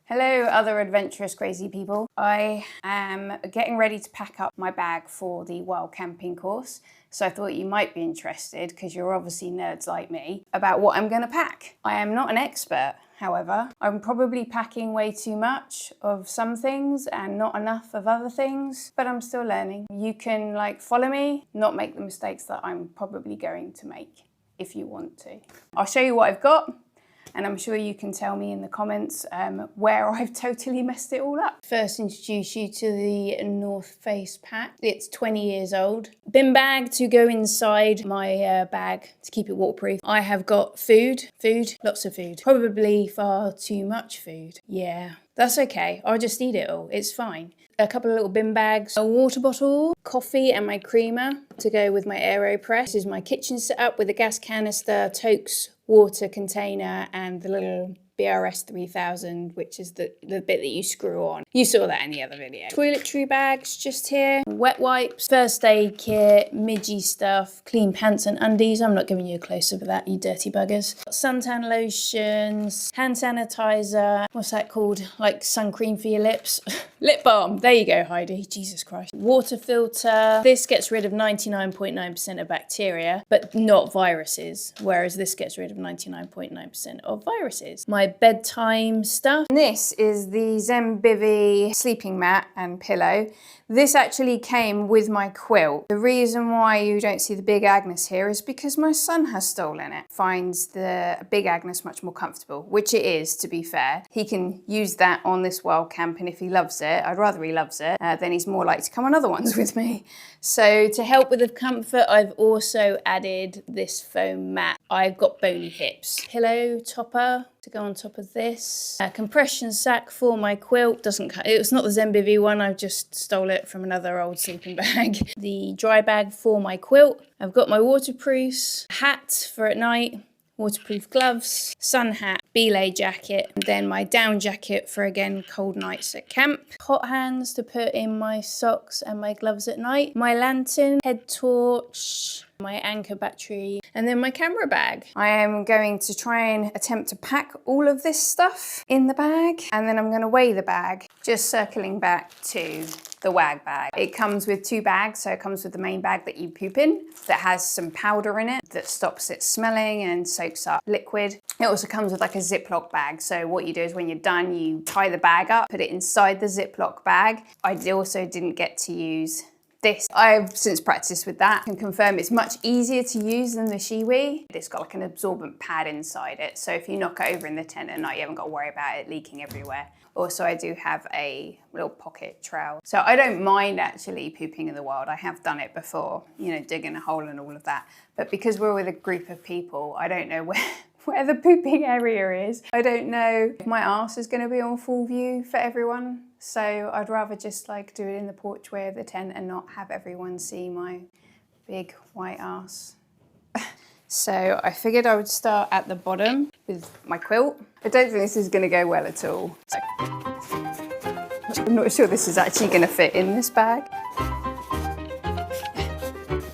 Hello, other adventurous, crazy people. I am getting ready to pack up my bag for the wild camping course. So I thought you might be interested, because you're obviously nerds like me, about what I'm gonna pack. I am not an expert, however. I'm probably packing way too much of some things and not enough of other things, but I'm still learning. You can follow me, not make the mistakes that I'm probably going to make if you want to. I'll show you what I've got. And I'm sure you can tell me in the comments where I've totally messed it all up. First, introduce you to the North Face pack. It's 20 years old. Bin bag to go inside my bag to keep it waterproof. I have got food, lots of food. Probably far too much food. Yeah, that's okay. I'll just eat it all. It's fine. A couple of little bin bags, a water bottle, coffee and my creamer to go with my AeroPress. This is my kitchen setup with a gas canister, toques, water container and the little BRS 3000, which is the bit that you screw on. You saw that in the other video. Toiletry bags just here, wet wipes, first aid kit, midgy stuff, clean pants and undies. I'm not giving you a close-up of that, you dirty buggers. Suntan lotions, hand sanitizer, what's that called? Like sun cream for your lips? Lip balm, there you go, Heidi, Jesus Christ. Water filter. This gets rid of 99.9% of bacteria, but not viruses, whereas this gets rid of 99.9% of viruses. My bedtime stuff. And this is the Zenbivy sleeping mat and pillow. This actually came with my quilt. The reason why you don't see the big Agnes here is because my son has stolen it. Finds the big Agnes much more comfortable, which it is, to be fair. He can use that on this wild camp, and if he loves it, I'd rather he loves it, then he's more likely to come on other ones with me. So to help with the comfort, I've also added this foam mat. I've got bony hips. Pillow topper to go on top of this. A compression sack for my quilt. It's not the Zenbivy one, I just stole it from another old sleeping bag. The dry bag for my quilt. I've got my waterproofs, hat for at night, waterproof gloves, sun hat, belay jacket, and then my down jacket for, again, cold nights at camp. Hot hands to put in my socks and my gloves at night. My lantern, head torch, my anchor battery, and then my camera bag. I am going to try and attempt to pack all of this stuff in the bag, and then I'm going to weigh the bag, just circling back to the wag bag. It comes with two bags, so it comes with the main bag that you poop in, that has some powder in it that stops it smelling and soaks up liquid. It also comes with like a Ziploc bag, so what you do is when you're done, you tie the bag up, put it inside the Ziploc bag. I also didn't get to use this. I've since practiced with that and confirm it's much easier to use than the Shiwi. It's got like an absorbent pad inside it, so if you knock it over in the tent at night, you haven't got to worry about it leaking everywhere. Also, I do have a little pocket trowel. So I don't mind actually pooping in the wild. I have done it before, you know, digging a hole and all of that. But because we're with a group of people, I don't know where the pooping area is. I don't know if my arse is gonna be on full view for everyone. So I'd rather just do it in the porchway of the tent and not have everyone see my big white arse. So I figured I would start at the bottom with my quilt. I don't think this is gonna go well at all. I'm not sure this is actually gonna fit in this bag.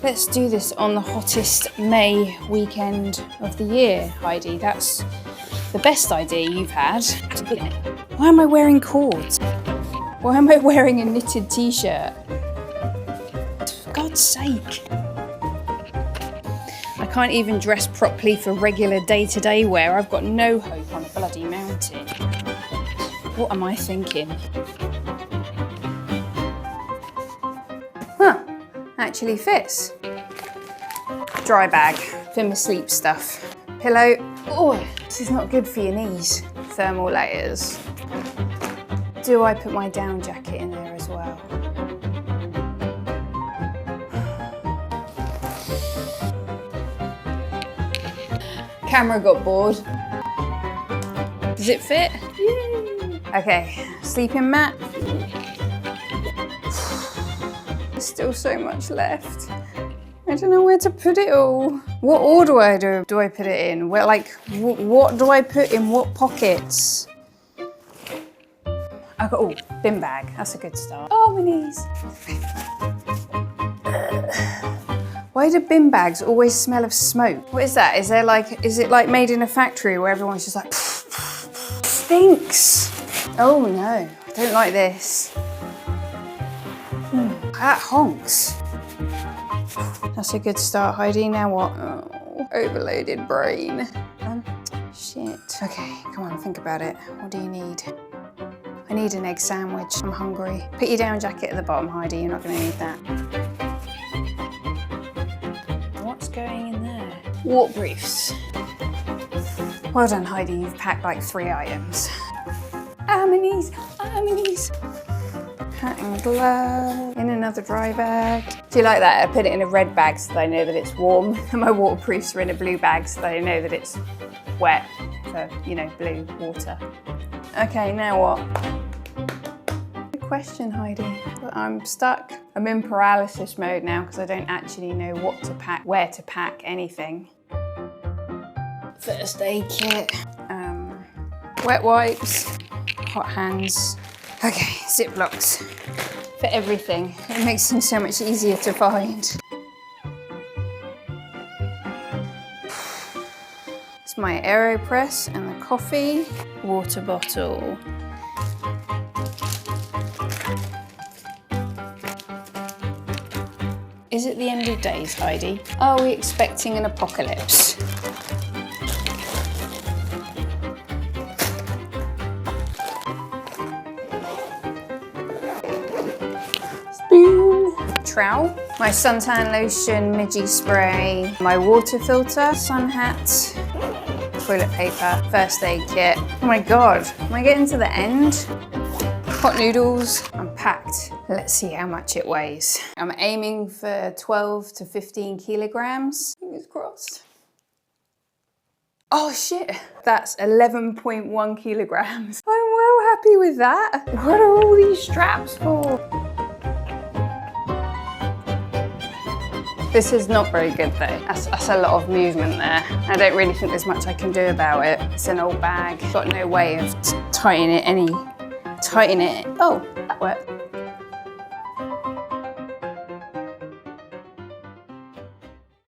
Let's do this on the hottest May weekend of the year, Heidi. That's the best idea you've had. Why am I wearing cords? Why am I wearing a knitted t-shirt? For God's sake. I can't even dress properly for regular day-to-day wear. I've got no hope on a bloody mountain. What am I thinking? Huh, actually fits. Dry bag for my sleep stuff. Pillow. Oh, this is not good for your knees. Thermal layers. Do I put my down jacket in there as well? Camera got bored. Does it fit? Yay. Okay, sleeping mat. There's still so much left. I don't know where to put it all. What order do I put it in? Where, what do I put in what pockets? I've got, oh, bin bag. That's a good start. Oh, my knees. Why do bin bags always smell of smoke? What is that? Is it like made in a factory where everyone's just like, stinks? Oh no, I don't like this. That honks. That's a good start, Heidi. Now what? Oh, overloaded brain. Shit. Okay, come on, think about it. What do you need? I need an egg sandwich. I'm hungry. Put your down jacket at the bottom, Heidi. You're not going to need that. What's going in there? Waterproofs. Well done, Heidi. You've packed like 3 items. Harmonies. Hat and glove. In another dry bag. Do you like that? I put it in a red bag so that I know that it's warm. And my waterproofs are in a blue bag so that I know that it's wet for, you know, blue water. Okay, now what? Good question, Heidi. I'm stuck. I'm in paralysis mode now because I don't actually know what to pack, where to pack anything. First aid kit, wet wipes, hot hands. Okay, Ziplocs for everything. It makes things so much easier to find. It's my AeroPress and the coffee. Water bottle. Is it the end of days, Heidi? Are we expecting an apocalypse? Spoon. Trowel. My suntan lotion, midgie spray, my water filter, sun hat, toilet paper, first aid kit. Oh my God, am I getting to the end? Hot noodles. I'm packed. Let's see how much it weighs. I'm aiming for 12 to 15 kilograms. Fingers crossed. Oh shit, that's 11.1 kilograms. I'm well happy with that. What are all these straps for? This is not very good though. That's a lot of movement there. I don't really think there's much I can do about it. It's an old bag. Got no way of tightening it. Oh, that worked.